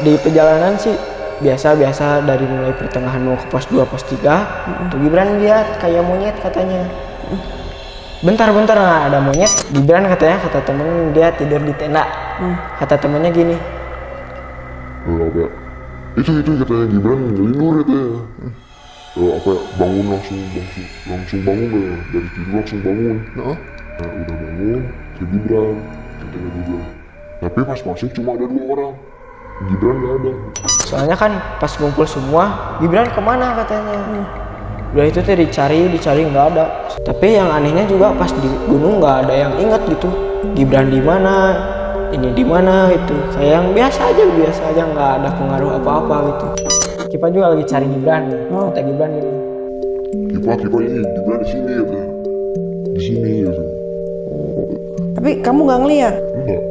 Di perjalanan sih biasa-biasa, dari mulai pertengahan mau ke pos 2, pos 3. Tuh Gibran lihat kayak monyet katanya. Bentar-bentar nggak ada monyet. Gibran katanya, kata temen dia tidur di tenda. Kata temennya gini. Itu katanya Gibran ngelindur katanya. Bangun langsung bangun ya. Dari tidur langsung bangun. Nah, udah bangun ke Gibran, katanya Gibran. Tapi pas masuk cuma ada 2 orang. Gibran nggak ada. Soalnya kan pas ngumpul semua, Gibran kemana katanya. Udah itu tuh dicari nggak ada. Tapi yang anehnya juga pas di gunung nggak ada yang ingat gitu. Gibran di mana, ini di mana itu. Kayak yang biasa aja nggak ada pengaruh apa-apa gitu. Kipa juga lagi cari Gibran. Kata Gibran gitu. Kipa ini Gibran di sini ya. Di sini ya. Tapi kamu nggak ngeliat? Enggak.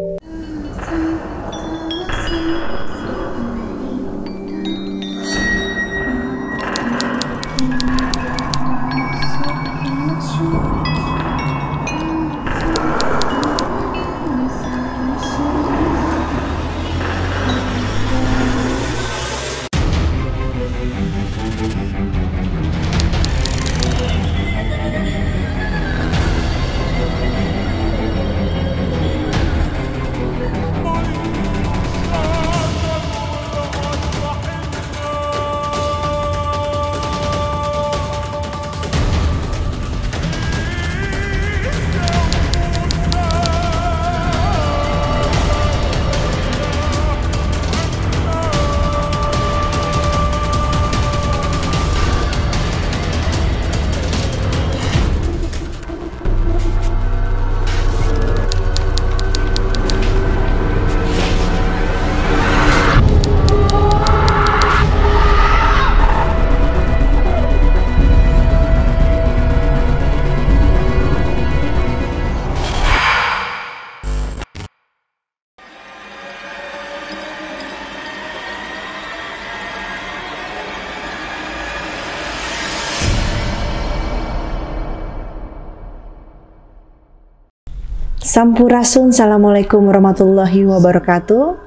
Sampurasun, Assalamualaikum warahmatullahi wabarakatuh.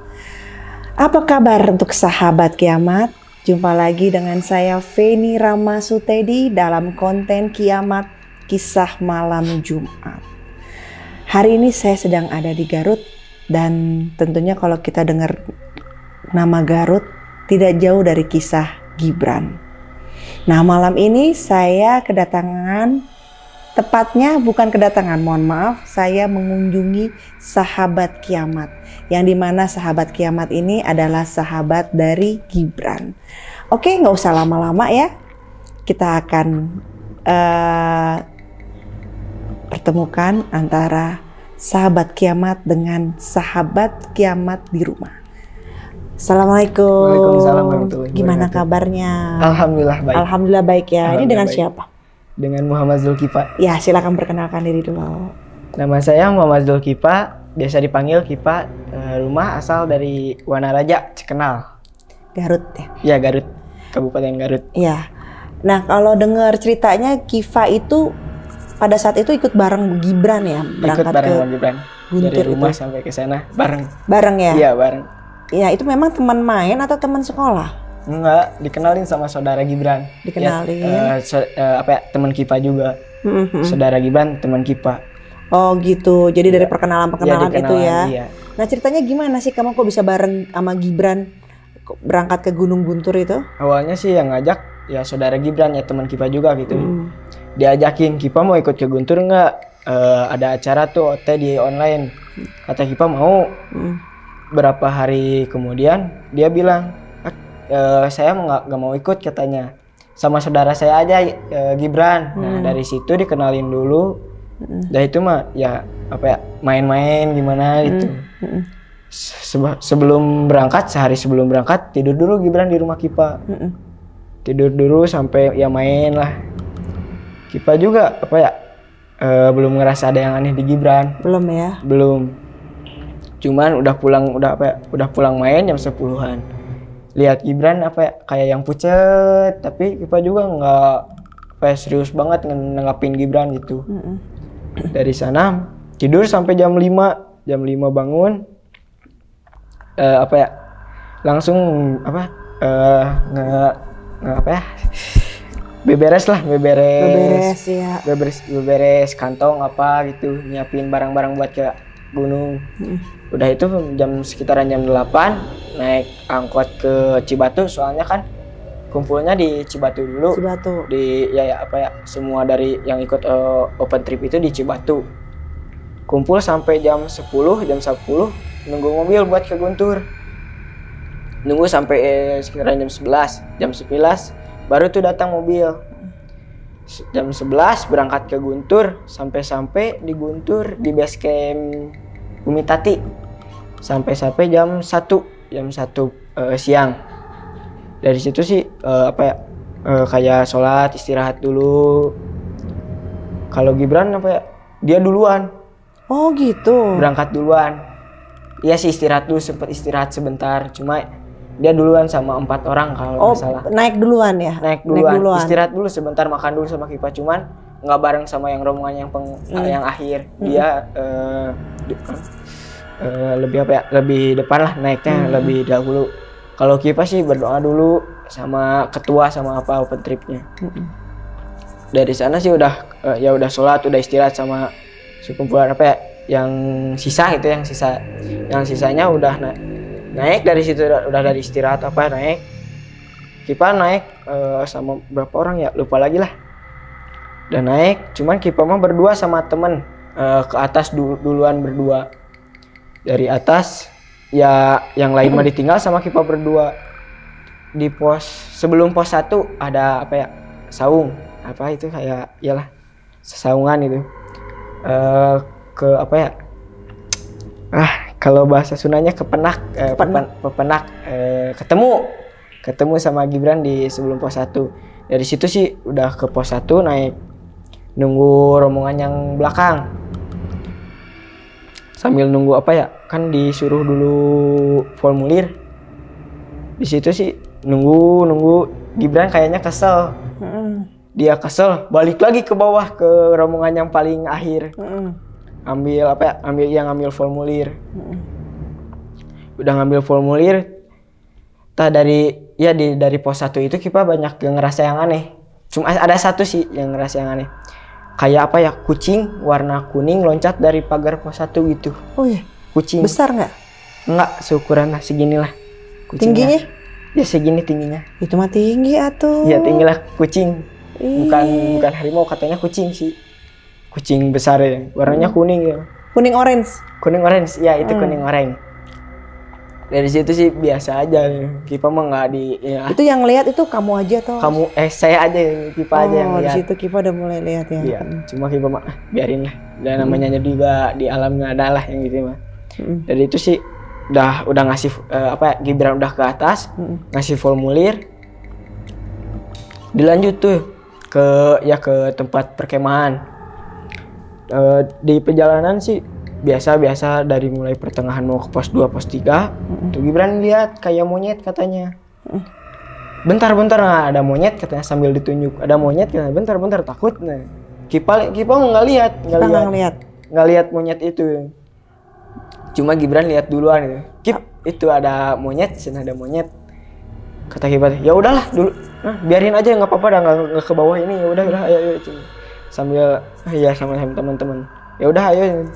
Apa kabar untuk sahabat kiamat? Jumpa lagi dengan saya Feni Ramasutedi dalam konten Kiamat Kisah Malam Jumat. Hari ini saya sedang ada di Garut, dan tentunya kalau kita dengar nama Garut tidak jauh dari kisah Gibran. Nah, malam ini saya kedatangan, tepatnya bukan kedatangan, mohon maaf, saya mengunjungi sahabat kiamat, yang dimana sahabat kiamat ini adalah sahabat dari Gibran. Oke, nggak usah lama-lama ya, kita akan pertemukan antara sahabat kiamat dengan sahabat kiamat di rumah. Assalamualaikum. Waalaikumsalam warahmatullahi wabarakatuh. Gimana kabarnya? Alhamdulillah baik. Alhamdulillah baik ya. Ini dengan baik. siapa? Dengan Muhammad Zulkipa. Ya, silakan perkenalkan diri dulu. Nama saya Muhammad Zulkipa, biasa dipanggil Kipa. Rumah asal dari Wanaraja, Cikenal. Garut ya? Ya, Garut, Kabupaten Garut. Iya. Nah, kalau dengar ceritanya Kiva itu pada saat itu ikut bareng Gibran ya, Ikut bareng sama Gibran. Guntur Dari rumah itu. sampai ke sana bareng. Bareng ya? Iya, bareng. Iya, itu memang teman main atau teman sekolah? Enggak, dikenalin sama saudara Gibran. Dikenalin. Ya, teman Kipa juga. Saudara Gibran, teman Kipa. Oh gitu, jadi dari perkenalan-perkenalan Iya, itu ya. Iya. Nah, ceritanya gimana sih kamu kok bisa bareng sama Gibran berangkat ke Gunung Guntur itu? Awalnya sih yang ngajak ya saudara Gibran, ya teman Kipa juga gitu. Diajakin, Kipa mau ikut ke Guntur nggak? Ada acara tuh OT di online. Kata Kipa mau. Berapa hari kemudian dia bilang, saya nggak mau ikut katanya. Sama saudara saya aja, Gibran. Nah, dari situ dikenalin dulu. Dari itu mah ya apa ya, main-main gimana gitu. Sebelum berangkat, sehari sebelum berangkat, tidur dulu Gibran di rumah Kipa. Tidur dulu sampai ya main lah. Kipa juga apa ya, belum ngerasa ada yang aneh di Gibran. Belum ya? Belum. Cuman udah pulang main jam 10-an. Lihat Gibran apa ya, kayak yang pucet, tapi Kipa juga nggak serius banget nanggapin Gibran gitu. Dari sana tidur sampai jam 5 bangun. langsung apa apa ya, beberes ya. beberes kantong apa gitu, nyiapin barang-barang buat ke gunung. Udah itu sekitaran jam 8 naik angkot ke Cibatu, soalnya kan kumpulnya di Cibatu dulu. Di ya apa ya, semua dari yang ikut open trip itu di Cibatu. Kumpul sampai jam 10 nunggu mobil buat ke Guntur. Nunggu sampai sekitaran jam 11 baru tuh datang mobil. Jam 11 berangkat ke Guntur, sampai di Guntur di base camp Bumi Tati sampai jam 1 siang. Dari situ sih apa ya, kayak sholat istirahat dulu. Kalau Gibran apa ya, dia duluan. Oh gitu. Berangkat duluan. Iya sih istirahat dulu, sempat istirahat sebentar, cuma dia duluan sama 4 orang kalau nggak salah. Naik duluan ya? Naik duluan. Istirahat dulu sebentar, makan dulu sama Kipa, cuman nggak bareng sama yang rombongan yang akhir. Dia lebih apa ya, lebih depan lah naiknya, lebih dahulu. Kalau Kipa sih berdoa dulu sama ketua sama apa open tripnya. Dari sana sih udah udah sholat, udah istirahat sama sekumpulan apa ya, yang sisa gitu, yang sisanya udah naik dari situ, udah dari istirahat apa naik. Kipa naik sama berapa orang ya, lupa lagi lah. Udah naik, cuman Kipa mah berdua sama temen ke atas duluan berdua. Dari atas ya yang lain mah ditinggal sama Kipa berdua. Di sebelum pos 1 ada apa ya, saung apa itu, kayak iyalah sesaungan itu. Ke apa ya, kalau bahasa Sundanya kepenak, pepenak, ketemu sama Gibran di sebelum pos 1. Dari situ sih udah ke pos 1 naik, nunggu rombongan yang belakang. Sambil nunggu apa ya, kan disuruh dulu formulir. Di situ sih nunggu Gibran kayaknya kesel. Dia kesel, balik lagi ke bawah ke rombongan yang paling akhir. Ambil apa ya, ngambil formulir. Udah ngambil formulir, dari pos 1 itu Kipa banyak yang ngerasa yang aneh. Cuma ada satu sih yang ngerasa yang aneh. Kayak apa ya, kucing warna kuning loncat dari pagar pos 1 gitu. Oh iya. Kucing. Besar nggak? Nggak, seukuran lah segini lah. Tingginya? Ya segini tingginya. Itu mah tinggi atuh. Ya tinggi lah kucing. Bukan harimau, katanya kucing sih. Kucing besar ya, warnanya kuning ya. Kuning orange. Ya itu kuning orange. Dari situ sih biasa aja, Kipa mah nggak di. Ya. Itu yang lihat itu kamu aja atau? Saya aja, Kipa aja yang lihat. Di situ Kipa udah mulai lihat ya. Iya, cuma Kipa mah biarin lah. Dan namanya juga di alam nggak ada lah yang gitu mah. Dari itu sih udah ngasih Gibran udah ke atas, ngasih formulir. Dilanjut tuh ke tempat perkemahan. Di perjalanan sih biasa dari mulai pertengahan mau ke pos 2, pos 3, tuh Gibran lihat kayak monyet katanya. Bentar nggak ada monyet katanya, sambil ditunjuk ada monyet katanya. Bentar takut. Nah, Kipa nggak lihat monyet itu. Cuma Gibran lihat duluan gitu. Kip, itu ada monyet, sana ada monyet. Kata Kipa, ya udahlah dulu. Nah, biarin aja, nggak apa-apa, nggak ke bawah ini. Ya udah ayo. Sambil sama teman-teman. Ya udah ayo.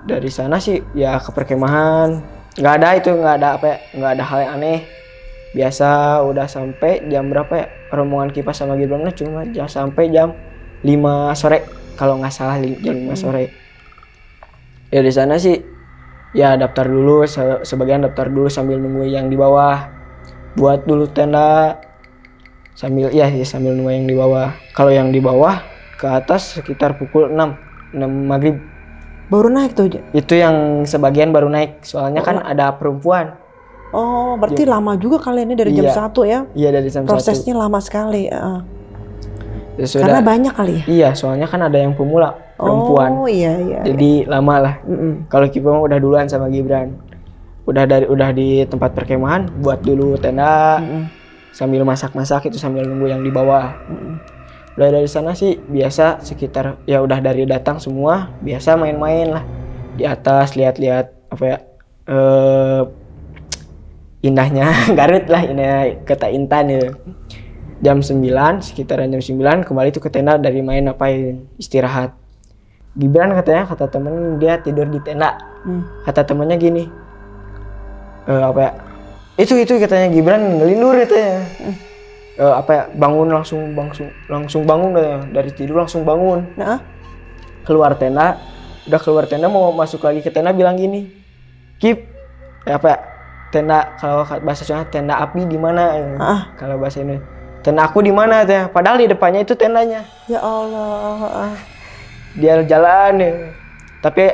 Dari sana sih ya ke perkemahan, nggak ada hal yang aneh. Biasa udah sampai jam berapa ya, rombongan Kipa sama Gibran cuma sampai jam 5 sore kalau nggak salah, jam 5 sore. Ya di sana sih ya daftar dulu, sebagian daftar dulu sambil nunggu yang di bawah, buat dulu tenda sambil nunggu yang di bawah. Kalau yang di bawah ke atas sekitar pukul 6 maghrib. Baru naik tuh? Itu yang sebagian baru naik, soalnya kan ada perempuan. Oh, berarti lama juga kalian ini dari jam 1 ya? Iya, dari jam 1. Prosesnya lama sekali. Karena banyak kali ya? Iya, soalnya kan ada yang pemula, perempuan. Oh iya. Jadi lama lah. Kalau Kipa udah duluan sama Gibran. Udah di tempat perkemahan, buat dulu tenda, sambil masak itu sambil nunggu yang di bawah. Udah dari sana sih biasa sekitar ya udah dari datang semua biasa main-main lah di atas, lihat-lihat apa ya, indahnya Garut lah, ini kata Intan ya. Jam 9, sekitaran jam 9 kembali tuh ke tenda dari main apain, istirahat. Gibran katanya, kata temen dia tidur di tenda. Kata temennya gini, apa ya, itu katanya Gibran ngelindur katanya. Apa ya, bangun langsung bangun dari tidur langsung bangun. Keluar tenda, udah keluar tenda mau masuk lagi ke tenda bilang gini, Kip, apa ya, tenda kalau bahasa Sunda tenda api di mana? Kalau bahasa ini tenda aku di mana teh? Padahal di depannya itu tendanya. Ya Allah. Dia jalan ya. Tapi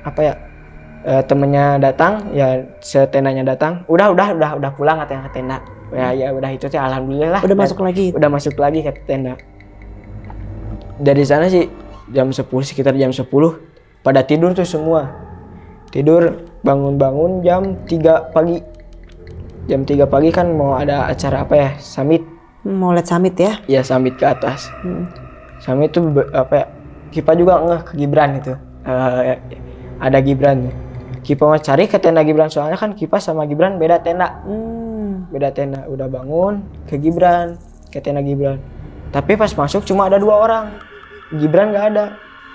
apa ya? Temennya datang, ya setendanya datang. Udah pulang katanya ke tenda. Ya udah itu teh alhamdulillah. Udah masuk lagi. Udah masuk lagi ke tenda. Dari sana sih jam 10, sekitar jam 10 pada tidur tuh semua. Tidur, bangun jam 3 pagi. Jam 3 pagi kan mau ada acara apa ya? Summit. Mau lihat summit ya? Iya, summit ke atas. Summit itu apa ya? Kipa juga ngeh ke Gibran itu. Ada Gibran. Kipa mau cari ke tenda Gibran, soalnya kan Kipa sama Gibran beda tenda. Beda tenda. Udah bangun ke Gibran, ke tenda Gibran. Tapi pas masuk cuma ada 2 orang. Gibran nggak ada.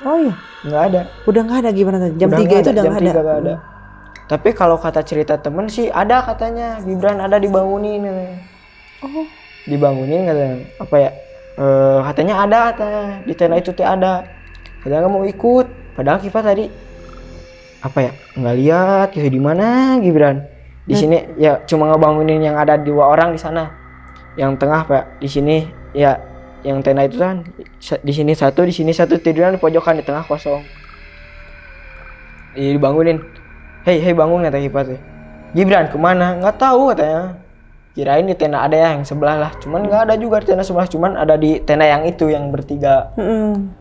Oh iya? Nggak ada. Udah nggak ada Gibran tadi? Jam 3 itu udah nggak ada? Jam 3 nggak ada. Tapi kalau kata cerita temen sih ada katanya. Gibran ada dibangunin. Dibangunin katanya. Apa ya? Katanya ada katanya. Di tenda itu teh ada. Katanya nggak mau ikut. Padahal Kipa tadi apa ya? Nggak lihat gitu di mana Gibran. Di sini ya cuma ngebangunin yang ada 2 orang di sana. Yang tengah Pak. Di sini ya yang tenda itu kan di sini satu tiduran di pojokan, di tengah kosong. Iya dibangunin. Hei bangun kata Kipa tuh. Gibran kemana? Nggak tahu katanya. Kirain di tenda ada yang sebelah lah. Cuman nggak ada juga di tenda sebelah. Cuman ada di tenda yang itu yang bertiga.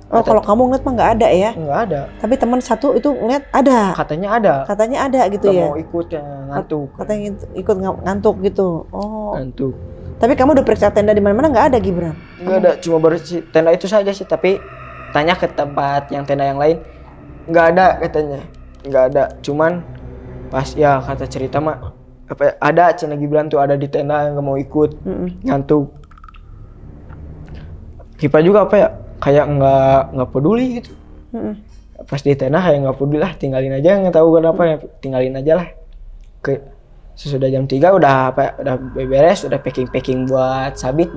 Oh kalau kamu ngeliat mah nggak ada ya? Nggak ada. Tapi teman satu itu ngeliat ada. Katanya ada. Katanya ada gitu Nggak ya? mau ikut ya, ngantuk. Katanya ikut ngantuk gitu. Oh. Ngantuk. Tapi kamu udah periksa tenda di mana-mana nggak ada Gibran? Nggak ada. Cuma baru tenda itu saja sih. Tapi tanya ke tempat yang tenda yang lain, nggak ada katanya. Nggak ada. Cuman pas ya kata cerita mah apa ya, ada Cina Gibran tuh ada di tenda yang nggak mau ikut, ngantuk. Kipa juga apa ya, kayak nggak peduli gitu. Pas di tenda kayak nggak peduli lah, tinggalin aja, nggak tahu kenapa ya, tinggalin aja lah. Sesudah jam 3 udah apa ya, udah beres, udah packing buat summit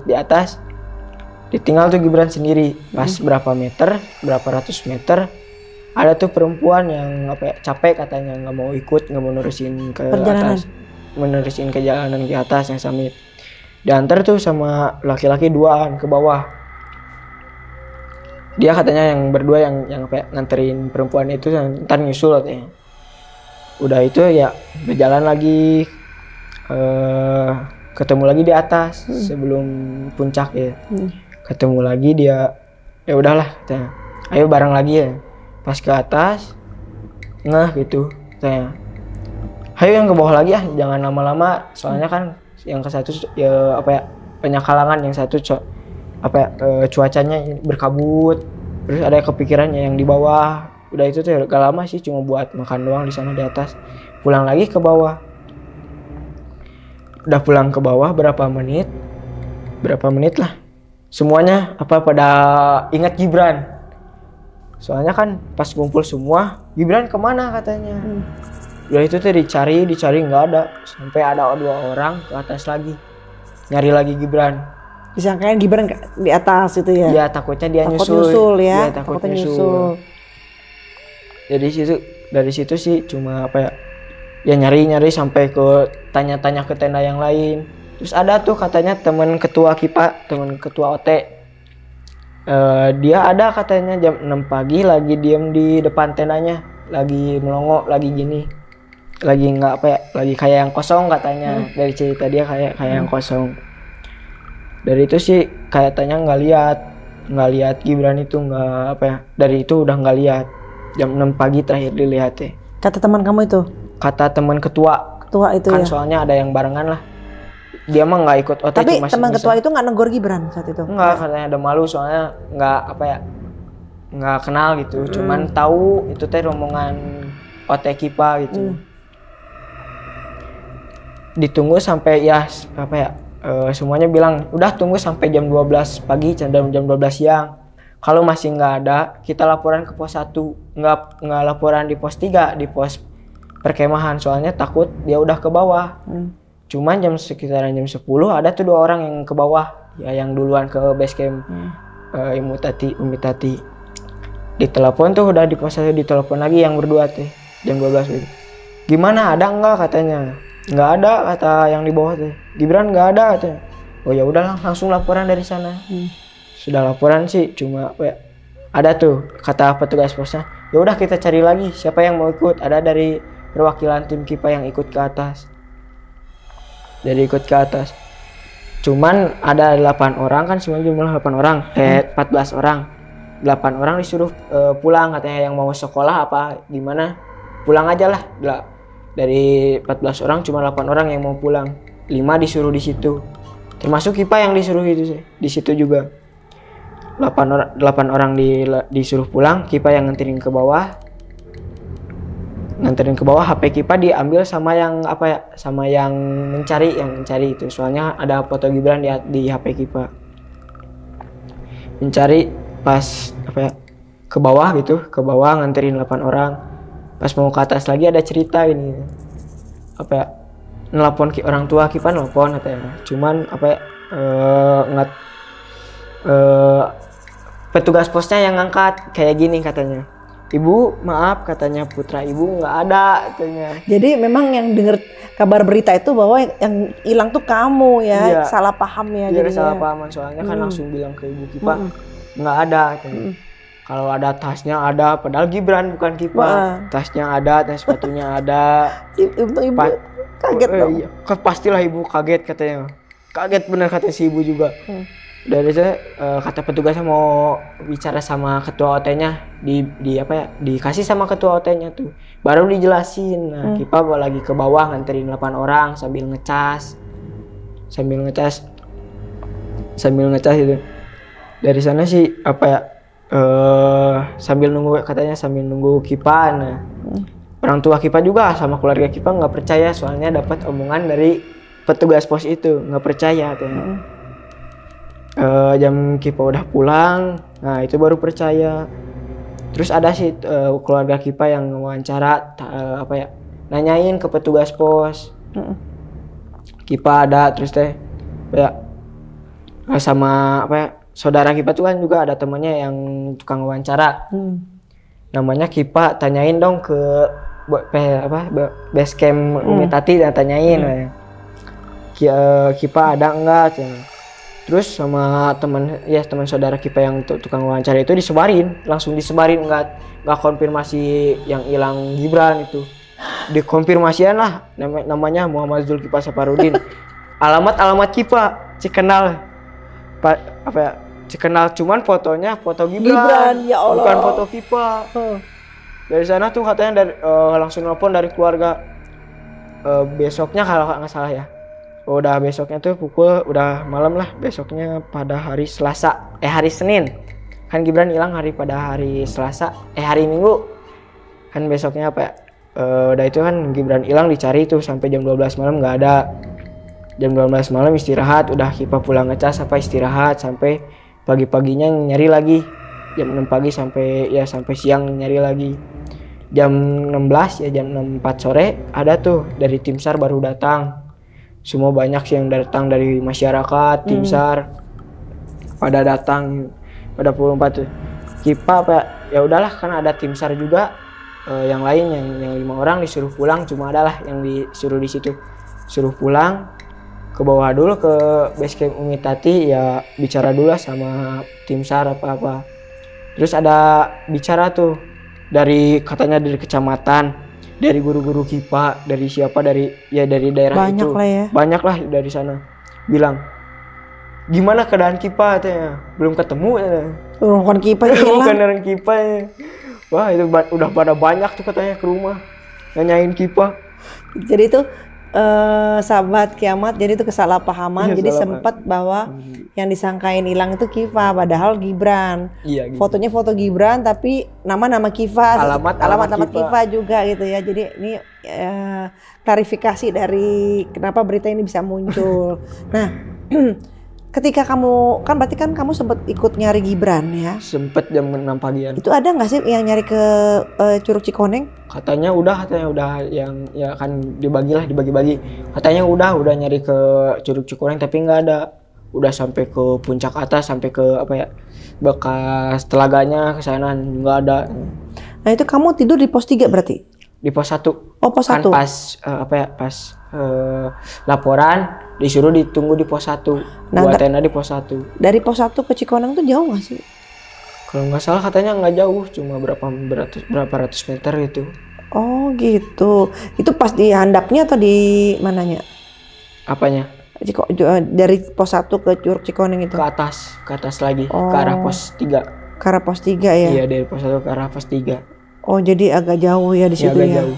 di atas. Ditinggal tuh Gibran sendiri. Pas berapa ratus meter ada tuh perempuan yang apa ya, capek katanya, nggak mau ikut, nggak mau nerusin ke atas, menerusin ke jalanan ke atas yang summit. Diantar tuh sama laki-laki 2 ke bawah. Dia katanya yang berdua yang apa ya, nganterin perempuan itu, yang ntar nyusul katanya. Udah itu ya berjalan lagi, ketemu lagi di atas sebelum puncak ya. Ketemu lagi dia, ya udahlah katanya, ayo bareng lagi ya. Pas ke atas gitu katanya, ayo yang ke bawah lagi ya, jangan lama-lama, soalnya kan yang ke satu ya apa ya, banyak halangan, yang satu apa ya, cuacanya berkabut, terus ada kepikirannya yang di bawah. Udah itu tuh gak lama sih, cuma buat makan doang di sana di atas. Pulang lagi ke bawah. Udah pulang ke bawah berapa menit lah, semuanya apa pada ingat Gibran. Soalnya kan pas kumpul semua, Gibran kemana katanya. Udah itu tuh dicari nggak ada, sampai ada 2 orang ke atas lagi nyari lagi Gibran. Disangkain Gibran di atas itu ya? Iya, takutnya dia nyusul ya. Iya, takut nyusul. Jadi dari situ sih cuma apa ya nyari sampai ke tanya-tanya ke tenda yang lain. Terus ada tuh katanya teman ketua Kipa, teman ketua OT. Dia ada katanya jam 6 pagi lagi diem di depan tendanya, lagi melongo, lagi gini, lagi nggak apa ya, lagi kayak yang kosong katanya. Dari cerita dia kayak yang kosong. Dari itu sih kayaknya nggak lihat Gibran itu, nggak apa ya, dari itu udah nggak lihat. Jam 6 pagi terakhir dilihat ya. Kata teman kamu itu? Kata teman ketua itu kan, ya? Soalnya ada yang barengan lah. Dia mah nggak ikut OT. Tapi teman ketua itu nggak negur Gibran saat itu? Nggak, katanya ada malu, soalnya nggak apa ya, nggak kenal gitu. Cuman tahu itu teh rombongan OT Kipa gitu. ditunggu sampai ya apa ya, semuanya bilang udah tunggu sampai jam 12 pagi dan jam 12 siang. Kalau masih nggak ada, kita laporan ke pos 1, nggak laporan di pos 3, di pos perkemahan, soalnya takut dia udah ke bawah. Cuman sekitaran jam 10 ada tuh 2 orang yang ke bawah, ya yang duluan ke base camp Umi Tati. Ditelepon tuh udah di pos 1, ditelepon lagi yang berdua tuh jam 12 gitu. Gimana, ada nggak katanya? Nggak ada kata yang di bawah tuh. Gibran nggak ada katanya. Oh ya udah langsung laporan dari sana. Sudah laporan sih, cuma ya, ada tuh kata petugas posnya, ya udah kita cari lagi siapa yang mau ikut. Ada dari perwakilan tim KIPA yang ikut ke atas. Dari ikut ke atas. Cuman ada 8 orang kan, semuanya jumlah 8 orang, 14 orang. 8 orang disuruh pulang katanya, yang mau sekolah apa gimana pulang aja lah. Dari 14 orang cuma 8 orang yang mau pulang. 5 disuruh di situ. Termasuk KIPA yang disuruh itu sih, di situ juga. 8 orang disuruh pulang, KIPA yang nganterin ke bawah. HP KIPA diambil sama yang apa ya, sama yang mencari itu. Soalnya ada foto Gibran di HP KIPA. Mencari pas apa ya, ke bawah gitu, ke bawah nganterin 8 orang. Pas mau ke atas lagi ada cerita ini. Apa ya? Nelpon orang tua KIPA, nelpon katanya. Cuman apa ya, petugas posnya yang ngangkat kayak gini katanya, ibu maaf katanya, putra ibu nggak ada katanya. Jadi memang yang dengar kabar berita itu bahwa yang hilang tuh kamu ya, iya, salah paham ya. Iya, salah pahaman, soalnya kan langsung bilang ke ibu KIPA nggak ada katanya. Kalau ada tasnya ada, padahal Gibran bukan KIPA. Tasnya ada, tas sepatunya ada. Untuk ibu kaget dong. Iya. Pastilah ibu kaget katanya. Kaget bener kata si ibu juga. Dari saya kata petugasnya mau bicara sama ketua OT-nya, di apa ya, dikasih sama ketua OT-nya tuh, baru dijelasin. Nah, KIPA lagi ke bawah nganterin 8 orang sambil ngecas itu. Dari sana sih apa ya, sambil nunggu KIPA. Nah, orang tua KIPA juga sama keluarga KIPA nggak percaya, soalnya dapat omongan dari petugas pos itu, nggak percaya katanya. Jam KIPA udah pulang, nah itu baru percaya. Terus ada sih keluarga KIPA yang wawancara, apa ya, nanyain ke petugas pos. KIPA ada, terus teh ya sama apa ya, saudara KIPA tuh kan juga ada temannya yang tukang wawancara. Namanya KIPA, tanyain dong ke base camp Umi Tati, dan tanyain KIPA ada enggak. Terus sama teman saudara KIPA yang tukang wawancara itu langsung disebarin, nggak konfirmasi yang hilang Gibran itu, dikonfirmasian lah. Namanya Muhammad Zulkifli Saparudin. alamat KIPA Cikenal, apa ya, Cikenal, cuman fotonya foto Gibran, ya Allah, bukan foto KIPA. Dari sana tuh katanya langsung nelpon dari keluarga. Besoknya kalau nggak salah ya, udah besoknya tuh udah malam lah, besoknya pada hari Senin kan Gibran hilang pada hari Selasa, hari Minggu kan, besoknya apa ya, udah itu kan Gibran hilang, dicari tuh sampai jam 12 malam nggak ada. Jam 12 malam istirahat, udah KIPA pulang ngecas apa istirahat, sampai pagi-paginya nyari lagi jam 6 pagi sampai siang nyari lagi. Jam 16 ya, jam 4 sore ada tuh dari tim SAR baru datang. Semua banyak sih yang datang dari masyarakat, tim SAR pada datang, pada 24 tuh. KIPA apa ya udahlah, kan ada tim SAR juga, yang lain yang 5 orang disuruh pulang, cuma adalah yang disuruh di situ suruh pulang ke bawah dulu ke base camp Umi Tati, ya bicara dulu sama tim SAR apa. Terus ada bicara tuh katanya dari kecamatan, dari guru-guru KIPA, dari siapa, dari daerah banyak itu. Lah ya. Banyak lah dari sana. Bilang, gimana keadaan KIPA katanya? Belum ketemu katanya. Bukan KIPA hilang. Bukan orang KIPA ya. Wah, itu udah pada banyak tuh katanya ke rumah nanyain KIPA. Jadi itu sahabat kiamat, jadi itu kesalahpahaman. Jadi sempat bahwa yang disangkain hilang itu KIPA, padahal Gibran. Iya, gitu. Fotonya foto Gibran tapi nama KIPA, alamat KIPA juga gitu ya. Jadi ini klarifikasi dari kenapa berita ini bisa muncul. Nah, ketika kamu kan berarti kan kamu sempat ikut nyari Gibran ya? Sempet jam 6 pagian. Itu ada nggak sih yang nyari ke Curug Cikoneng? Katanya udah yang ya kan dibagi-bagi. Katanya udah nyari ke Curug Cikoneng tapi nggak ada. Udah sampai ke puncak atas, sampai ke apa ya, bekas telaganya ke sana nggak ada. Nah itu kamu tidur di pos 3 berarti? Di pos 1. Oh pos 1. Kan pas laporan disuruh ditunggu di pos 1. Nah, Buat tenda di pos 1. Dari pos 1 ke Cikoneng tuh jauh nggak sih? Kalau nggak salah katanya nggak jauh, cuma berapa ratus meter gitu. Oh gitu. Itu pas di handapnya atau di mananya? Apanya? Dari pos 1 ke Curug Cikoneng itu? Ke atas lagi, ke arah pos 3. Ke arah pos 3 ya? Iya, dari pos 1 ke arah pos 3. Oh jadi agak jauh ya di situ agak ya? Jauh.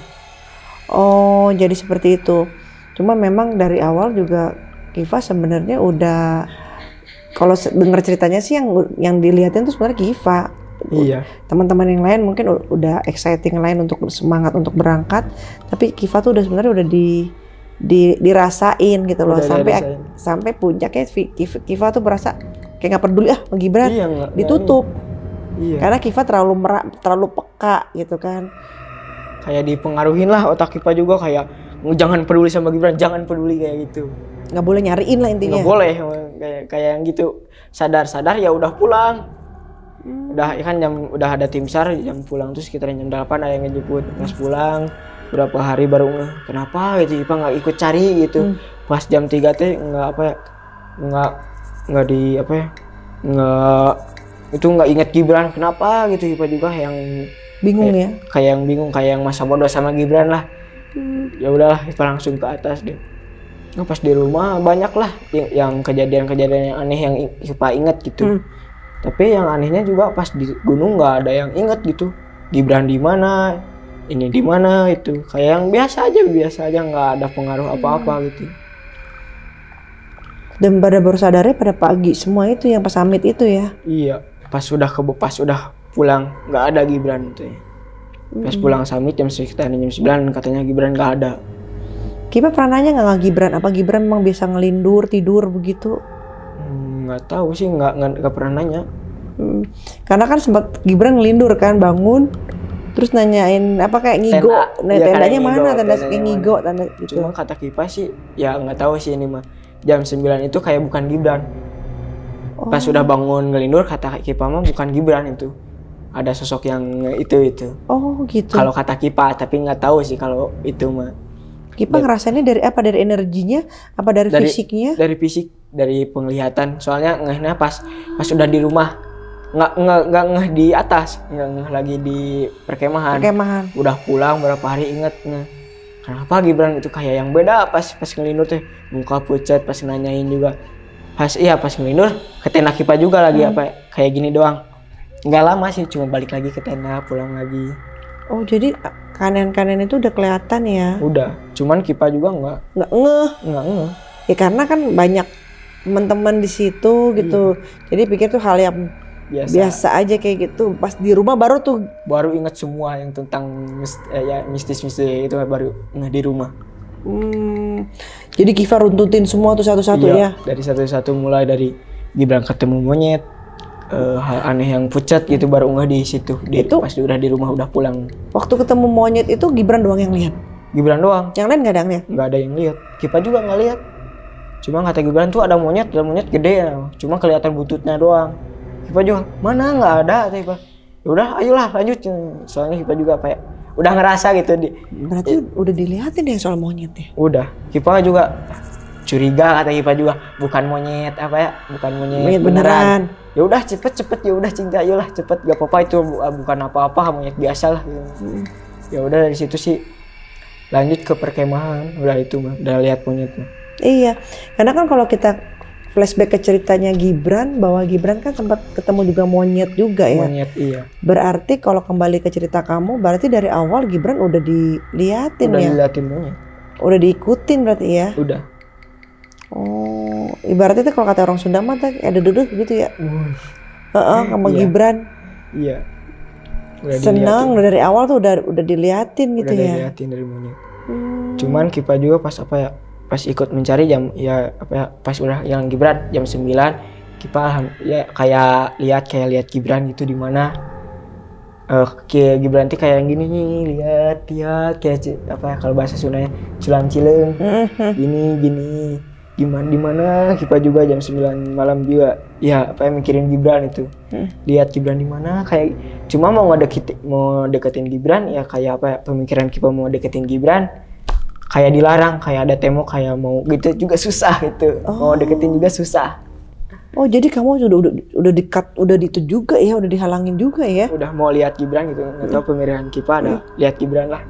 Oh jadi seperti itu. Cuma memang dari awal juga Kiva sebenarnya udah, kalau dengar ceritanya sih yang dilihatin tuh sebenarnya Kiva. Iya. Teman-teman yang lain mungkin udah exciting lain untuk semangat untuk berangkat, tapi Kiva tuh udah sebenarnya udah dirasain gitu loh, sampai puncaknya Kiva tuh berasa kayak nggak peduli mau Gibran, ditutup. Iya. Karena Kiva terlalu peka gitu kan. Kayak dipengaruhin lah otak Kiva juga, kayak jangan peduli sama Gibran, jangan peduli kayak gitu. Nggak boleh nyariin lah intinya. Nggak boleh, kayak yang gitu. Sadar ya udah pulang. Udah kan udah ada tim SAR jam pulang tuh sekitar jam 8 ada yang ngejemput. Pas pulang berapa hari baru kenapa gitu Kiva nggak ikut cari gitu. Pas jam 3 teh nggak itu nggak inget Gibran, kenapa gitu. Kiva juga yang bingung kayak yang bingung, kayak yang masa bodoh sama Gibran lah. Ya udahlah Kiva langsung ke atas deh. Nah, pas di rumah banyak lah yang kejadian-kejadian yang aneh yang Kiva inget gitu. Tapi yang anehnya juga pas di gunung nggak ada yang inget gitu. Gibran di mana, ini di mana itu. Kayak yang biasa aja nggak ada pengaruh apa-apa gitu. Dan baru sadarnya pada pagi semua itu yang pas summit itu ya? Iya. Pas udah pulang nggak ada Gibran itu ya. Pas pulang summit sekitar jam 9 katanya Gibran nggak ada. Kiva pernah nanya nggak Gibran, apa Gibran memang biasa ngelindur tidur begitu? Nggak tahu sih, nggak pernah nanya. Karena kan sempat Gibran ngelindur kan, bangun terus nanyain apa kayak ngigo, tendanya mana, tenda kayak ngigo, tanda gitu. Cuma kata Kiva sih ya nggak tahu sih ini mah, jam 9 itu kayak bukan Gibran. Pas sudah bangun ngelindur kata Kiva mah bukan Gibran itu, ada sosok yang itu. Oh gitu. Kalau kata Kiva, tapi nggak tahu sih kalau itu mah. Kiva ngerasainnya dari apa? Dari energinya? Apa dari fisiknya? Dari fisik, dari penglihatan. Soalnya ngehnya pas udah di rumah, nggak ngeh di atas, nggak ngeh lagi di perkemahan. Udah pulang berapa hari inget kenapa Gibran itu kayak yang beda pas ngelindur teh, muka pucat pas nanyain juga. Pas ngelindur ke tenda Kiva juga lagi kayak gini doang. Nggak lama sih, cuma balik lagi ke tenda, pulang lagi. Oh jadi kanan itu udah kelihatan ya? Udah, cuman Kiva juga nggak ngeh. Ya karena kan banyak teman-teman di situ gitu, jadi pikir tuh hal yang biasa aja kayak gitu. Pas di rumah baru inget semua yang tentang mistis itu baru ngeh di rumah. Jadi Kiva runtutin semua tuh satu-satu ya? Dari satu-satu, mulai dari Gibran ketemu monyet, hal aneh yang pucat gitu baru ngeh di situ. Itu pas udah di rumah udah pulang. Waktu ketemu monyet itu Gibran doang yang lihat? Gibran doang. Yang lain nggak ada yang lihat? Nggak ada yang lihat. Kiva juga nggak lihat. Cuma kata Gibran tuh ada monyet gede ya. Cuma kelihatan bututnya doang. Kiva juga mana nggak ada kata Kiva. Ya udah ayolah lanjut. Soalnya Kiva juga udah ngerasa gitu Berarti udah dilihatin ya soal monyet ya? Udah. Kiva juga curiga kata Kiva juga, bukan monyet bukan monyet beneran. Ya udah cepet ya udah cinta ayolah cepet, gak apa-apa itu bukan apa-apa, monyet biasa lah. Ya udah dari situ sih lanjut ke perkemahan, udah itu mah udah lihat monyetnya. Iya, karena kan kalau kita flashback ke ceritanya Gibran, bahwa Gibran kan sempat ketemu juga monyet juga ya. Monyet iya. Berarti kalau kembali ke cerita kamu, berarti dari awal Gibran udah diliatin ya? Udah diliatin monyet. Udah diikutin berarti ya? Udah. Oh, ibaratnya tuh kalau kata orang Sunda mah ada duduk gitu ya? Sama Gibran. Iya. Senang udah dari awal tuh udah diliatin gitu ya? Udah diliatin dari monyet. Cuman Kipa juga pas apa ya, pas ikut mencari jam ya apa ya, pas udah hilang Gibran jam 9, Kipa ya kayak lihat Gibran gitu di mana. Kayak Gibran tuh kayak gini nih, lihat kayak apa ya, kalau bahasa Sundanya culang cileng, gini gimana di mana. Kipa juga jam 9 malam juga ya apa ya, mikirin Gibran itu, lihat Gibran di mana, kayak cuma mau deketin Gibran ya, kayak apa ya, pemikiran Kipa mau deketin Gibran kayak dilarang, kayak ada tembok, kayak mau gitu juga susah gitu. Mau deketin juga susah. Oh, jadi kamu udah dekat, udah itu juga ya, udah dihalangin juga ya? Udah mau lihat Gibran gitu, nggak tahu pemilihan Kipa ada lihat Gibran lah.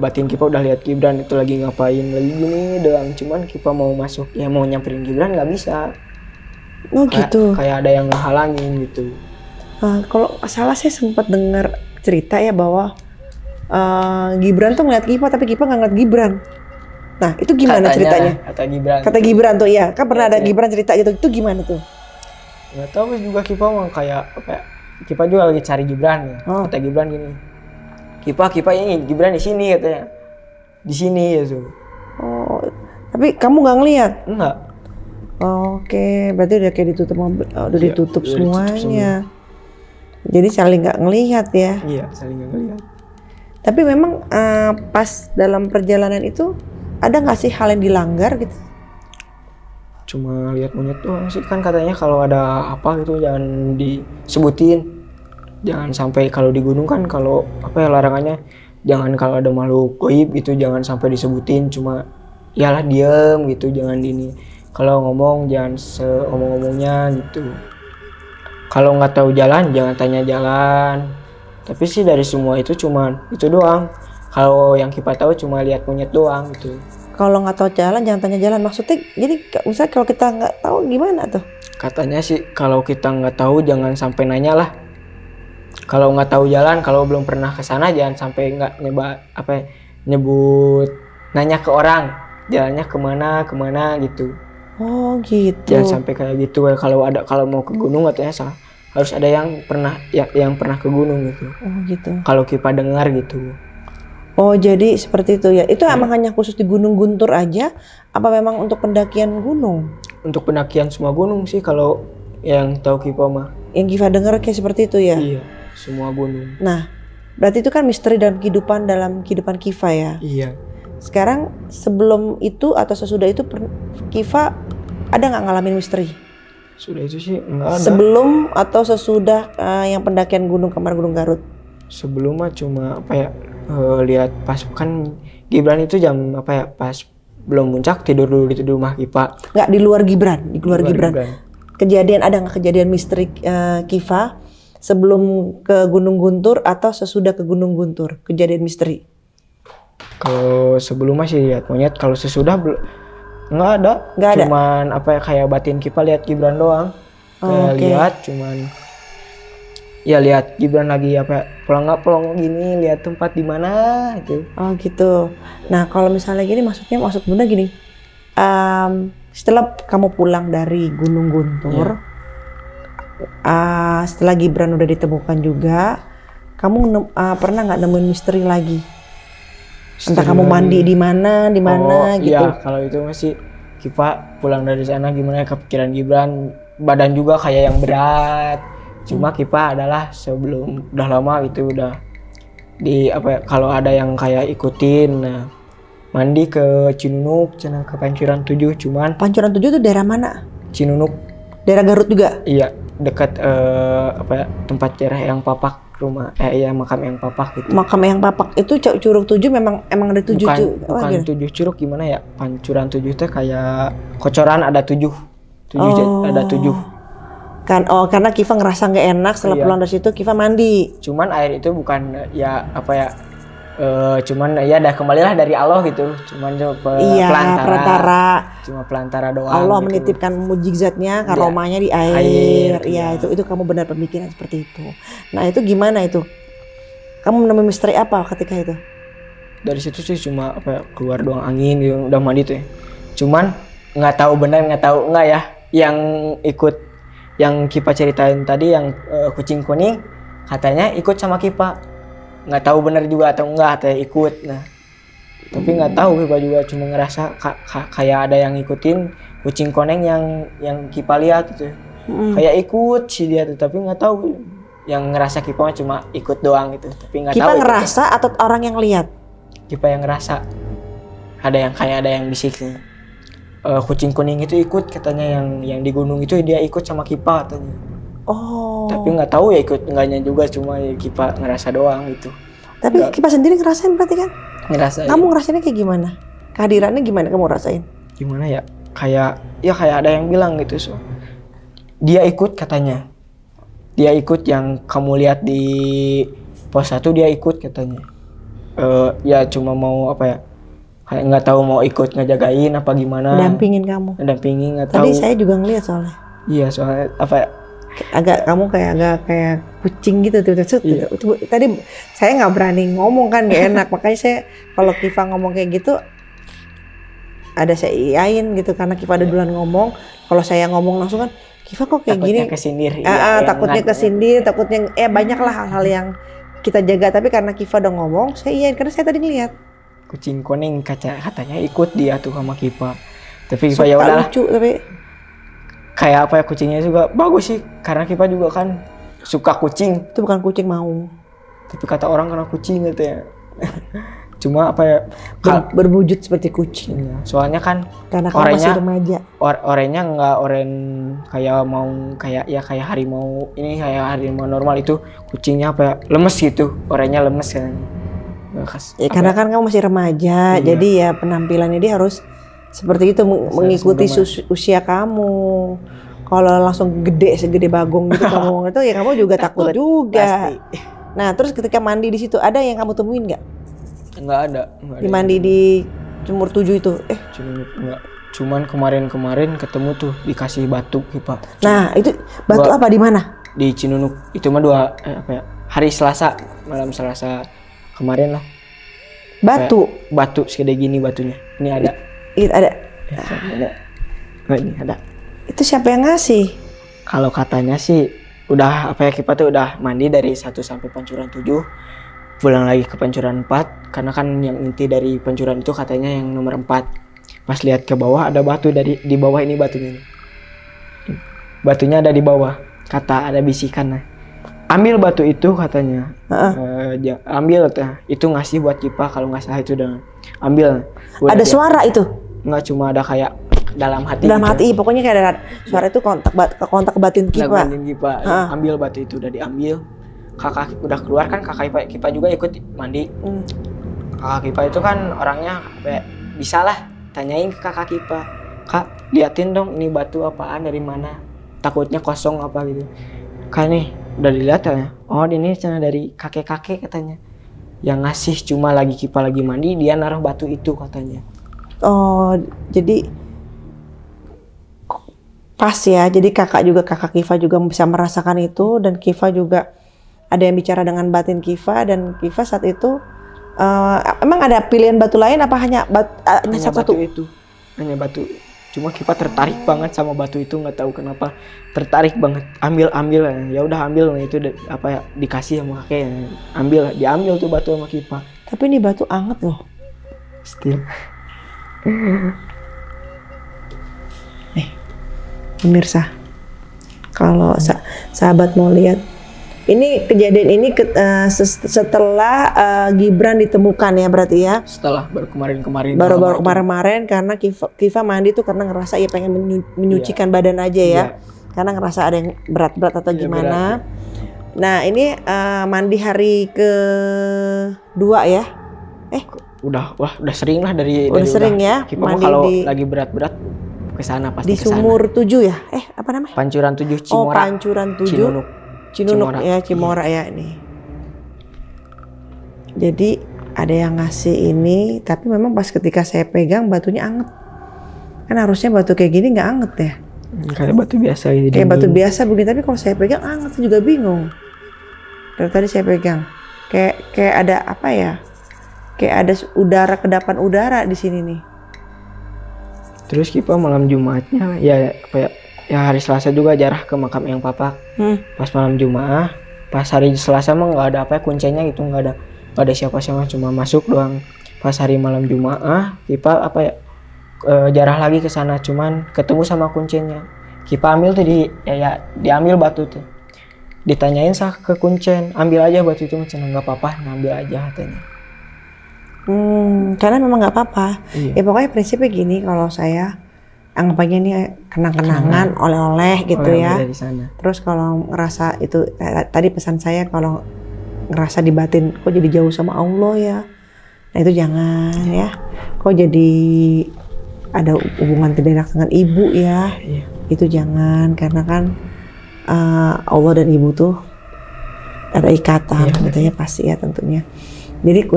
Batin Kipa udah lihat Gibran itu lagi ngapain, lagi gini doang. Cuman Kipa mau masuk, ya mau nyamperin Gibran nggak bisa. Oh gitu. Kayak ada yang ngehalangin gitu. Kalau salah saya sempat dengar cerita ya bahwa Gibran tuh ngeliat Kipa, tapi Kipa nggak ngeliat Gibran. Nah, itu gimana ceritanya? Kata Gibran tuh ya, kan pernah ada Gibran cerita gitu. Itu gimana tuh? Nggak tahu juga, Kipa mau kayak apa ya? Kipa juga lagi cari Gibran ya. Kata Gibran gini, Kipa ini Gibran di sini katanya. Di sini ya tuh. Oh, tapi kamu nggak ngeliat? Enggak. Oke, berarti udah kayak ditutup ditutup semuanya. Jadi saling nggak ngelihat ya? Iya, saling nggak ngelihat. Tapi memang pas dalam perjalanan itu ada nggak sih hal yang dilanggar gitu? Cuma lihat monyet doang sih, kan katanya kalau ada apa gitu jangan disebutin. Jangan sampai kalau di gunung kan, kalau apa ya larangannya, jangan kalau ada makhluk gaib gitu jangan sampai disebutin, cuma iyalah diem gitu, jangan ini. Kalau ngomong jangan seomong-omongnya gitu. Kalau nggak tahu jalan jangan tanya jalan. Tapi sih dari semua itu cuman itu doang. Kalau yang Kipa tahu cuma lihat monyet doang gitu. Kalau nggak tahu jalan jangan tanya jalan. Maksudnya jadi misalnya kalau kita nggak tahu gimana tuh? Katanya sih kalau kita nggak tahu jangan sampai nanya lah. Kalau nggak tahu jalan, kalau belum pernah ke sana jangan sampai nyebut nanya ke orang jalannya kemana gitu. Oh gitu. Jangan sampai kayak gitu. Kalau mau ke gunung katanya harus ada yang pernah ke gunung gitu. Oh gitu. Kalau Kipa dengar gitu. Oh jadi seperti itu ya. Itu emang hanya khusus di Gunung Guntur aja? Apa memang untuk pendakian gunung? Untuk pendakian semua gunung sih kalau yang tahu Kipa mah. Yang Kipa dengar kayak seperti itu ya? Iya, semua gunung. Nah, berarti itu kan misteri dalam kehidupan Kipa ya? Iya. Sekarang sebelum itu atau sesudah itu Kipa ada nggak ngalamin misteri? Sudah itu sih nggak ada. Sebelum atau sesudah yang pendakian gunung kemarin, Gunung Garut? Sebelum mah cuma apa ya, lihat pas kan Gibran itu jam apa ya, pas belum puncak tidur dulu di rumah Kipa. Nggak di luar Gibran, Gibran. Kejadian ada nggak kejadian misteri Kipa sebelum ke Gunung Guntur atau sesudah ke Gunung Guntur, kejadian misteri? Kalau sebelum masih lihat monyet, kalau sesudah nggak ada. Cuman apa ya, kayak batin Kipa lihat Gibran doang. Lihat cuman ya lihat Gibran lagi apa pelong gini, lihat tempat di mana gitu. Oh gitu. Nah kalau misalnya gini, maksud Bunda gini, setelah kamu pulang dari Gunung Guntur, setelah Gibran udah ditemukan juga, kamu pernah nggak nemuin misteri lagi? Entah kamu mandi di mana gitu. Iya, kalau itu masih Kipa pulang dari sana gimana kepikiran Gibran, badan juga kayak yang berat. Cuma Kipa adalah sebelum udah lama gitu udah di apa ya, kalau ada yang kayak ikutin mandi ke Cinunuk, ke Pancuran 7. Cuman Pancuran 7 itu daerah mana? Cinunuk. Daerah Garut juga? Iya, dekat tempat daerah yang Papak, makam yang Papak gitu. Makam yang Papak itu Curug 7 emang ada 7 bukan 7 curug, gimana ya? Pancuran 7 itu kayak kocoran ada 7. Ada 7. Kan karena Kipa ngerasa nggak enak setelah pulang dari situ, Kipa mandi. Cuman air itu bukan ya apa ya, cuman ya dah kembalilah dari Allah gitu. Cuman pelantara. Cuma pelantara doang. Allah gitu menitipkan mujizatnya, karomanya di air. Iya, itu kamu benar pemikiran seperti itu. Nah, itu gimana itu? Kamu menemukan misteri apa ketika itu? Dari situ sih cuma apa ya, keluar doang angin gitu, udah mandi tuh ya. Cuman nggak tahu benar nggak tahu enggak ya, yang ikut yang Kipa ceritain tadi yang kucing kuning katanya ikut sama Kipa, nggak tahu benar juga atau enggak, katanya ikut. Nah Tapi nggak tahu Kipa juga cuma ngerasa kayak ada yang ngikutin kucing koneng yang Kipa lihat gitu. Kayak ikut sih dia tuh, tapi nggak tahu. Yang ngerasa Kipa cuma ikut doang gitu, tapi nggak tahu. Kipa ngerasa atau orang yang lihat? Kipa yang ngerasa. Ada yang bisik nih. Kucing kuning itu ikut katanya, yang di gunung itu dia ikut sama Kipa katanya. Oh. Tapi nggak tahu ya ikut enggaknya juga, cuma ya Kipa ngerasa doang gitu. Tapi Kipa sendiri ngerasain berarti kan? Ngerasain. Kamu ngerasainnya kayak gimana? Kehadirannya gimana kamu rasain? Gimana ya? Kayak ada yang bilang gitu, so. Dia ikut katanya. Dia ikut yang kamu lihat di pos 1, dia ikut katanya. Ya cuma mau apa ya? Kayak nggak tahu mau ikut ngejagain apa gimana. Dampingin kamu. Dampingin nggak tahu. Tadi saya juga ngeliat soalnya. Iya, soalnya apa ya? Kamu agak kayak kucing gitu tuh. Iya. Tadi saya nggak berani ngomong kan, nggak enak. Makanya saya kalau Kiva ngomong kayak gitu ada saya iyain gitu, karena Kiva ada duluan ngomong. Kalau saya ngomong langsung kan, Kiva kok kayak takutnya gini. Kesindir. Takutnya kesindir, takutnya banyak lah hal-hal yang kita jaga. Tapi karena Kiva udah ngomong, saya iyain karena saya tadi ngeliat kucing kuning katanya ikut dia tuh sama Kiva. Tapi Kiva ya udah. Lucu tapi kayak apa ya, kucingnya juga bagus sih, karena Kipa juga kan suka kucing. Itu bukan kucing mau. Tapi kata orang karena kucing gitu ya. Cuma apa ya, berwujud seperti kucing. Ya, soalnya kan karena kamu masih remaja. Orangnya nggak oren kayak mau kayak harimau, ini kayak harimau normal, itu kucingnya apa ya, lemes gitu. Orangnya lemes kan. Ya karena kan kamu masih remaja, jadi ya penampilannya dia harus seperti itu, mengikuti usia kamu. Kalau langsung gede segede bagong gitu kamu itu ya kamu juga takut juga. Pasti. Nah terus ketika mandi di situ ada yang kamu temuin nggak? Nggak ada. Di mandi di Sumur 7 itu? Enggak. Cuman kemarin ketemu tuh dikasih batu Kipa. Nah itu batu apa di mana? Di Cinunuk. Itu mah hari Selasa, malam Selasa kemarin lah. Batu segede gini batunya. Ini ada. Ada. Nah, ini ada. Itu siapa yang ngasih? Kalau katanya sih udah Kipa tuh udah mandi dari 1 sampai pancuran 7, pulang lagi ke pancuran 4, karena kan yang inti dari pancuran itu katanya yang nomor 4. Pas lihat ke bawah ada batu di bawah ini batunya. Batunya ada di bawah. Kata ada bisikan, nah. Ambil batu itu katanya. Ambil itu ngasih buat Kipa, kalau nggak salah itu udah ambil. Ada suara itu? Nggak, cuma ada kayak dalam hati. Dalam hati, pokoknya kayak ada suara itu kontak batin Kipa. Ambil batu itu, udah diambil. Kakak udah keluar kan, kakak Kipa juga ikut mandi. Kakak Kipa itu kan orangnya bisa lah, tanyain ke kakak Kipa, Kak liatin dong ini batu apaan, dari mana, takutnya kosong apa gitu. Kak nih udah dilihat ya, oh ini cina dari kakek katanya, yang ngasih, cuma lagi Kipa lagi mandi dia naruh batu itu katanya. Oh jadi pas ya, jadi kakak Kiva juga bisa merasakan itu, dan Kiva juga ada yang bicara dengan batin Kiva, dan Kiva saat itu emang ada pilihan batu lain apa hanya satu itu? Hanya batu. Cuma Kiva tertarik banget sama batu itu, nggak tahu kenapa tertarik banget. Ambil ya udah ambil, itu apa ya, dikasih sama kakek, diambil tuh batu sama Kiva. Tapi ini batu anget loh. Still. Pemirsa, kalau sahabat mau lihat, ini kejadian ini setelah Gibran ditemukan ya berarti ya? Setelah baru kemarin karena Kiva mandi tuh karena ngerasa ya pengen menyucikan badan aja ya, karena ngerasa ada yang berat-berat atau gimana. Berat. Nah ini mandi hari kedua ya? Udah sering lah dari sering ya. Kipa mandi kalau lagi berat-berat kesana pasti di Sumur 7 ya? Apa namanya? Pancuran 7 Cimora. Oh Pancuran 7 Cinunuk ya, Cimora ya ini. Jadi ada yang ngasih ini, tapi memang pas ketika saya pegang batunya anget. Kan harusnya batu kayak gini nggak anget ya? Kayak batu biasa gitu. Kayak batu biasa begini, tapi kalau saya pegang anget juga bingung. Dari tadi saya pegang, kayak ada apa ya? Kayak ada kedapan udara di sini nih. Terus Kipa malam Jumatnya ya hari Selasa juga jarah ke makam Eyang Papak. Pas malam Jumat, pas hari Selasa mah nggak ada kuncinya gitu, nggak ada siapa-siapa, cuma masuk doang. pas hari malam Jumat Kipa apa ya jarah lagi ke sana, cuman ketemu sama kuncinya. Kipa ambil tuh diambil batu tuh, ditanyain sah ke kuncen, ambil aja batu itu, macam nggak apa-apa, ngambil aja katanya. Karena memang nggak apa-apa. Iya. Ya pokoknya prinsipnya gini, kalau saya anggapannya ini kenang-kenangan, oleh-oleh gitu ya. Dari sana. Terus kalau ngerasa itu tadi pesan saya, kalau ngerasa di batin kok jadi jauh sama Allah ya, nah itu jangan ya. Kok jadi ada hubungan tidak enak dengan ibu ya, itu jangan, karena kan Allah dan ibu tuh ada ikatan gitu ya, pasti ya tentunya. Jadi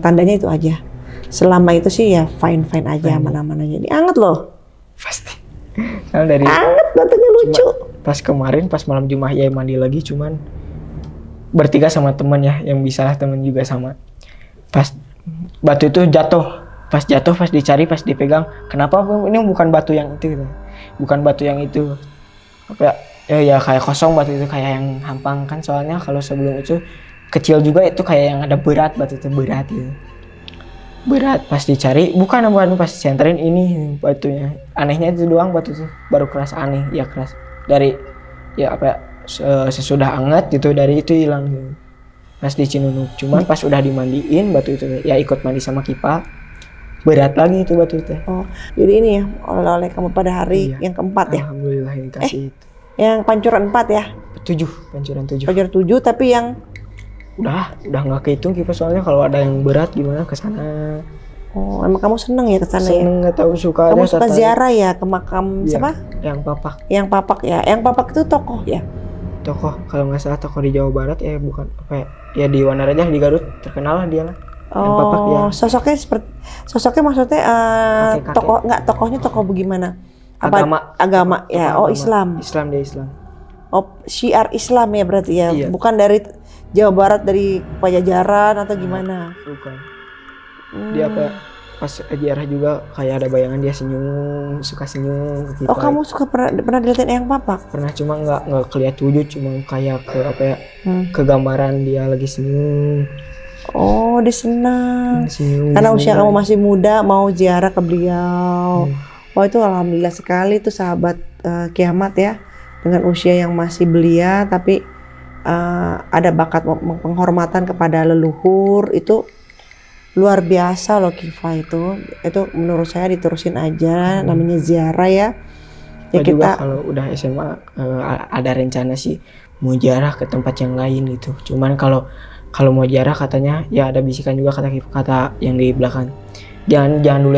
tandanya itu aja. Selama itu sih ya fine aja, aman-aman aja. Ini anget loh. Pasti. Karena dari anget, batunya lucu. Pas kemarin pas malam Jumat ya mandi lagi, cuman bertiga sama temen ya, yang bisa lah temen juga sama. Pas batu itu jatuh, pas dicari, pas dipegang, kenapa ini bukan batu yang itu gitu. Bukan batu yang itu. Apa ya kayak kosong batu itu, kayak yang hampang kan, soalnya kalau sebelum itu kecil juga itu kayak yang ada berat, batu itu berat gitu. Berat, pas dicari bukan pas disenterin ini batunya. Anehnya itu doang, batu itu baru keras, aneh ya, keras dari ya apa ya, sesudah anget gitu, dari itu hilang gitu. Pas di Cinunuk, cuman pas udah dimandiin batu itu ya ikut mandi sama Kipa, berat lagi itu batu itu. Oh, jadi ini ya oleh-oleh kamu pada hari yang keempat ya. Alhamdulillah ini kasih itu. Yang pancuran 4 ya? 7, pancuran 7. Pancuran 7, tapi yang udah nggak kehitung Kipa, soalnya kalau ada yang berat gimana ke sana. Oh, emang kamu seneng ya ke sana ya? Seneng, nggak tahu suka. Kamu suka ziarah ya ke makam siapa? Yang Papak. Yang Papak ya. Yang Papak itu tokoh ya? Tokoh, kalau nggak salah tokoh di Jawa Barat ya, bukan apa ya, di Wanaraja, di Garut terkenal lah dia lah. Yang Papak ya. Sosoknya maksudnya tokoh, nggak tokohnya tokoh bagaimana? Agama ya. Oh, Islam. Dia Islam. Oh, syiar Islam ya berarti ya. Iya. Bukan dari Jawa Barat, dari Pajajaran atau gimana? Bukan. Dia apa, pas ziarah juga kayak ada bayangan dia senyum, suka senyum gitu. Oh, kamu suka pernah dilihatin Eyang Papak? Pernah, cuma nggak kelihatan wujud, cuma kayak ke apa ya, ke gambaran dia lagi senyum. Oh, dia senang. Karena usia kamu masih muda, mau ziarah ke beliau. Oh, itu alhamdulillah sekali tuh sahabat Kiamat ya, dengan usia yang masih belia tapi ada bakat penghormatan kepada leluhur, itu luar biasa loh Kifa itu menurut saya diterusin aja, namanya ziarah ya. Ya kita juga kalau udah SMA ada rencana sih mau ziarah ke tempat yang lain gitu. Cuman kalau mau ziarah katanya ya ada bisikan juga kata yang di belakang. Jangan dulu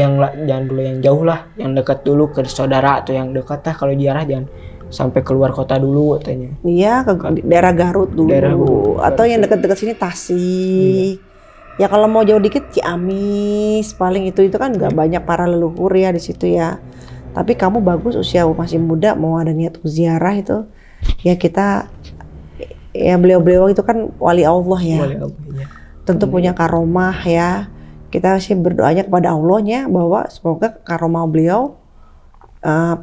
yang jauh lah, yang dekat dulu ke saudara atau yang dekat lah. Kalau ziarah jangan sampai keluar kota dulu katanya. Iya, ke daerah Garut dulu. Atau yang dekat-dekat sini Tasik. Ya kalau mau jauh dikit Ciamis, paling itu kan nggak banyak para leluhur ya di situ ya. Tapi kamu bagus, usia masih muda, mau ada niat ziarah itu, ya kita ya beliau itu kan wali Allah ya. Wali Allah, ya. Tentu punya karomah ya. Kita sih berdoanya kepada Allahnya bahwa semoga karomah beliau,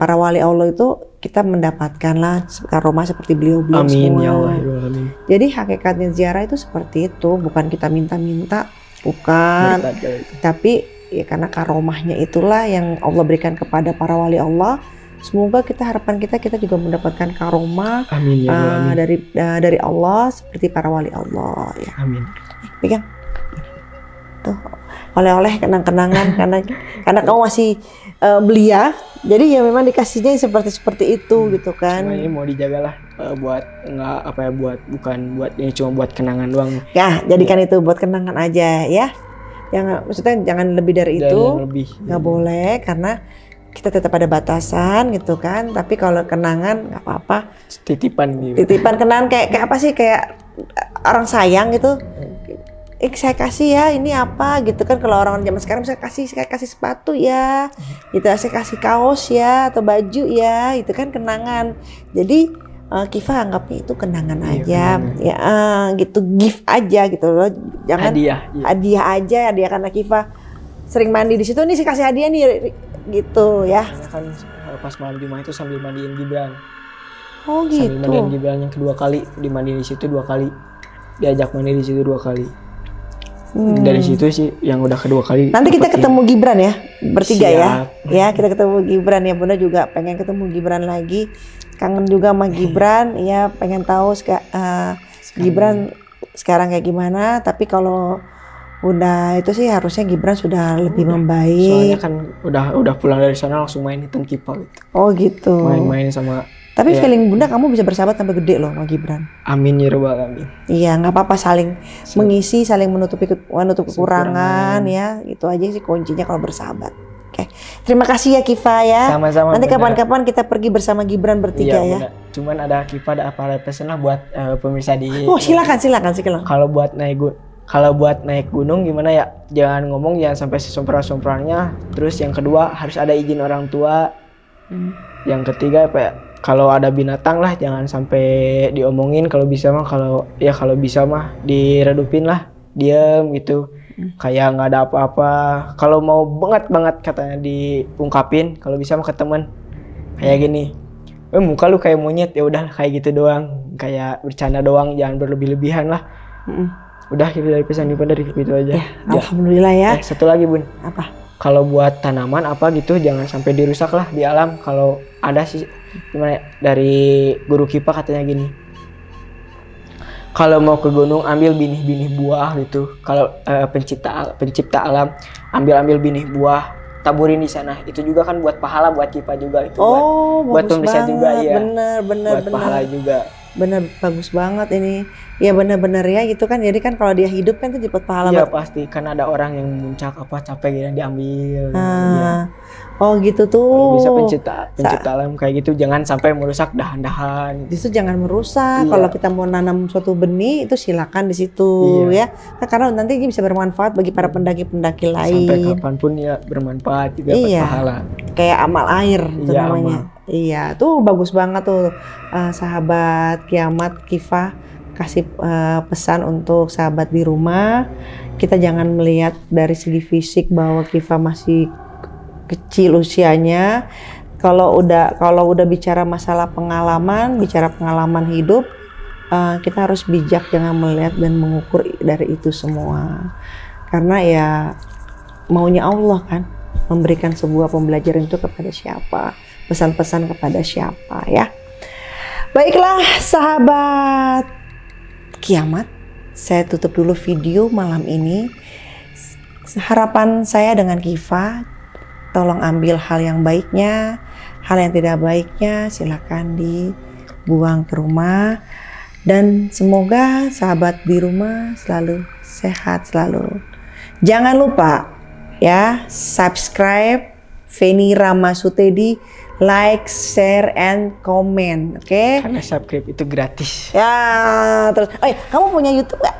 para wali Allah itu kita mendapatkanlah karomah seperti beliau amin, semua. Ya Allah, amin. Jadi hakikatnya ziarah itu seperti itu, bukan kita minta-minta, bukan. Tapi ya karena karomahnya itulah yang Allah berikan kepada para wali Allah. Semoga harapan kita juga mendapatkan karomah, amin, ya Allah, amin. dari Allah seperti para wali Allah ya. Amin. Pegang. Tuh, oleh-oleh kenang-kenangan karena kamu masih belia, jadi ya memang dikasihnya seperti itu gitu kan. Cuma ini mau dijagalah buat nggak apa ya, bukan buat ini, cuma buat kenangan doang. Ya, jadikan itu buat kenangan aja ya. Maksudnya jangan lebih dari itu. Nggak boleh, karena kita tetap ada batasan gitu kan. Tapi kalau kenangan nggak apa-apa. Titipan gitu. Titipan kenangan kayak apa sih, kayak orang sayang gitu. Saya kasih ya ini apa gitu kan. Kalau orang zaman sekarang saya kasih sepatu ya, gitu, saya kasih kaos ya atau baju ya, itu kan kenangan. Jadi Kifa anggapnya itu kenangan aja, ya gitu, gift aja gitu loh, jangan hadiah aja, hadiah karena Kifa sering mandi di situ, nih saya kasih hadiah nih gitu ya. Karena kan pas malam Jumat itu sambil mandiin Gibran. Oh gitu. Sambil mandiin Gibran yang kedua kali, dimandiin di situ 2 kali, diajak mandi di situ 2 kali. Dari situ sih yang udah kedua kali. Nanti kita ketemu Gibran ya, bertiga ya. Siap. Ya, kita ketemu Gibran ya. Bunda juga pengen ketemu Gibran lagi. Kangen juga sama Gibran, ya pengen tahu Gibran sekarang kayak gimana. Tapi kalau udah itu sih harusnya Gibran sudah lebih membaik. Soalnya kan udah pulang dari sana langsung main hitung kipa gitu. Oh gitu. Main-main sama. Tapi ya. Feeling Bunda kamu bisa bersahabat sampai gede loh sama Gibran. Amin ya rabbal alamin. Iya, nggak apa-apa, saling mengisi, saling menutup kekurangan ya. Itu aja sih kuncinya kalau bersahabat. Oke. Terima kasih ya Kifa ya. Sama-sama. Nanti kapan-kapan kita pergi bersama Gibran bertiga ya. Bunda. Cuman ada Kifa ada pesan lah buat pemirsa di. Oh, silakan. Kalau buat naik gunung gimana ya? Jangan ngomong jangan sampai sesompral-sompralnya. Terus yang kedua harus ada izin orang tua. Yang ketiga apa ya? Kalau ada binatang lah jangan sampai diomongin, kalau bisa mah diredupin lah, diem gitu. Kayak nggak ada apa-apa. Kalau mau banget katanya diungkapin, kalau bisa mah ke teman. Kayak gini. Muka lu kayak monyet, ya udah kayak gitu doang. Kayak bercanda doang, jangan berlebih-lebihan lah. Udah gitu dari pesan dari itu aja. Ya, alhamdulillah ya. Satu lagi Bun. Apa? Kalau buat tanaman apa gitu jangan sampai dirusak lah di alam. Kalau ada sih gimana ya, dari guru Kipa katanya gini, kalau mau ke gunung ambil binih-binih buah gitu. Kalau pencipta alam ambil binih buah, taburin di sana. Itu juga kan buat pahala buat Kipa juga itu. Buat pemirsa juga ya. Bener. Pahala juga. Bener, bagus banget ini. Ya bener-bener ya gitu kan. Jadi kan kalau dia hidup kan itu dapat pahala. Iya pasti kan ada orang yang muncak capek gitu diambil. Ya. Oh gitu tuh. Kalau bisa pencipta alam kayak gitu jangan sampai merusak dahan-dahan. Justru jangan merusak. Iya. Kalau kita mau nanam suatu benih itu silakan di situ ya. Nah, karena nanti ini bisa bermanfaat bagi para pendaki-pendaki lain. Sampai kapanpun ya bermanfaat juga buat pahala. Kayak amal air itu namanya. Amal. Iya, tuh bagus banget tuh sahabat Kiamat Kifa kasih pesan untuk sahabat di rumah. Kita jangan melihat dari segi fisik bahwa Kifa masih kecil usianya. Kalau udah bicara masalah pengalaman hidup, kita harus bijak, jangan melihat dan mengukur dari itu semua. Karena ya maunya Allah kan memberikan sebuah pembelajaran itu kepada siapa, pesan-pesan kepada siapa ya. Baiklah sahabat Kiamat, saya tutup dulu video malam ini. Harapan saya dengan Kifa, tolong ambil hal yang baiknya, hal yang tidak baiknya silakan dibuang ke rumah. Dan semoga sahabat di rumah selalu sehat selalu. Jangan lupa ya, subscribe Feni Rama Sutedi, like, share, and comment, oke? Karena subscribe itu gratis. Ya, terus, kamu punya YouTube gak?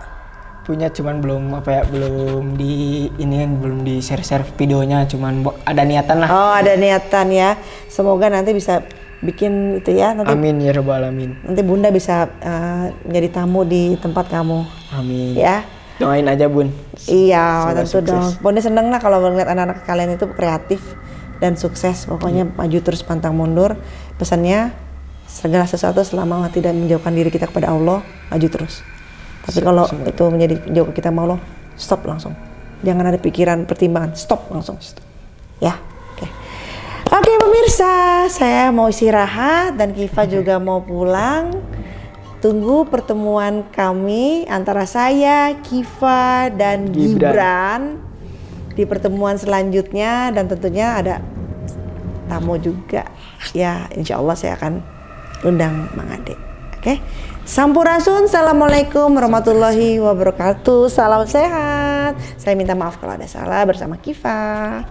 Punya, cuman belum di share videonya, cuman ada niatan lah. Oh, ada niatan ya. Semoga nanti bisa bikin itu ya. Nanti, amin ya rabbal alamin. Nanti Bunda bisa menjadi tamu di tempat kamu. Amin. Ya. Doain aja Bun. Iya, tentu dong. Bunda seneng lah kalau melihat anak-anak kalian itu kreatif dan sukses. Pokoknya maju terus pantang mundur. Pesannya, segala sesuatu selama tidak menjauhkan diri kita kepada Allah, maju terus. Tapi kalau itu menjadi jauh kita sama Allah, stop langsung. Jangan ada pikiran pertimbangan, stop langsung. Ya, oke. Oke pemirsa, saya mau istirahat dan Kifa juga mau pulang. Tunggu pertemuan kami antara saya, Kifa, dan Gibran di pertemuan selanjutnya, dan tentunya ada tamu juga. Ya, insya Allah saya akan undang Mang Ade. Oke, Sampurasun, assalamualaikum warahmatullahi wabarakatuh. Salam sehat. Saya minta maaf kalau ada salah bersama Kifa.